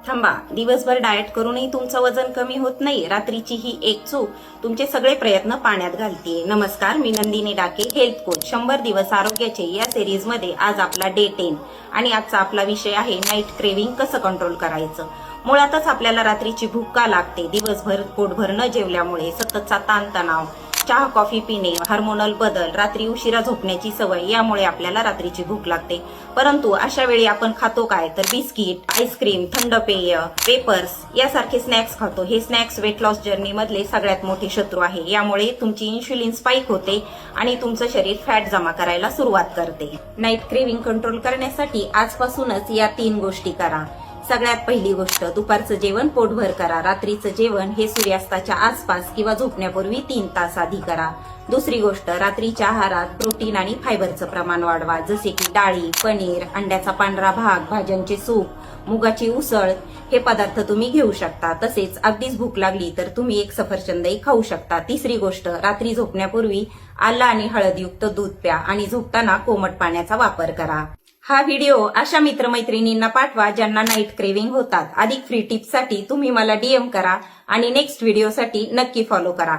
थांबा, दिवसभर डाएट करूनही तुमचं वजन कमी होत नाही. रात्रीची ही एक चूक तुमचे सगळे प्रयत्न पाण्यात घालतीये. नमस्कार, मी नंदिनी डाके, हेल्थ कोच. 100 दिवस आरोग्याचे या सिरीज मध्ये आज आपला डे 10 आणि आजचा आपला विषय आहे नाईट क्रेविंग कसं कंट्रोल करायचं. मुळातच आपल्याला रात्रीची भूक का लागते? दिवसभर पोटभर न जेवल्यामुळे सततचा ताणतणाव, चहा कॉफी पिणे, हार्मोनल बदल, रात्री उशिरा झोपण्याची सवय यामुळे आपल्याला रात्रीची भूक लागते. परंतु अशा वेळी आपण खातो काय? तर बिस्किट, आईस्क्रीम, थंड पेय, वेपर्स यासारखे स्नॅक्स खातो. हे स्नॅक्स वेट लॉस जर्नी मधले सगळ्यात मोठे शत्रू आहे. यामुळे तुमची इन्शुलिन स्पाइक होते आणि तुमचं शरीर फॅट जमा करायला सुरुवात करते. नाईट क्रेविंग कंट्रोल करण्यासाठी आजपासूनच या 3 गोष्टी करा. सगळ्यात पहिली गोष्ट, दुपारचं जेवण पोटभर करा. रात्रीचं जेवण हे सूर्यास्ताच्या आसपास किंवा झोपण्यापूर्वी 3 तास आधी करा. दुसरी गोष्ट, रात्रीच्या आहारात प्रोटीन आणि फायबरचं प्रमाण वाढवा. जसे की डाळी, पनीर, अंड्याचा पांढरा भाग, भाज्यांचे सूप, मुगाची उसळ हे पदार्थ तुम्ही घेऊ शकता. तसेच अगदीच भूक लागली तर तुम्ही एक सफरचंदही खाऊ शकता. तिसरी गोष्ट, रात्री झोपण्यापूर्वी आलं आणि हळदयुक्त दूध प्या आणि झोपताना कोमट पाण्याचा वापर करा. हा व्हिडिओ अशा मित्रमैत्रिणींना पाठवा ज्यांना नाईट क्रेविंग होतात. अधिक फ्री टिप्ससाठी तुम्ही मला DM करा आणि नेक्स्ट व्हिडिओसाठी नक्की फॉलो करा.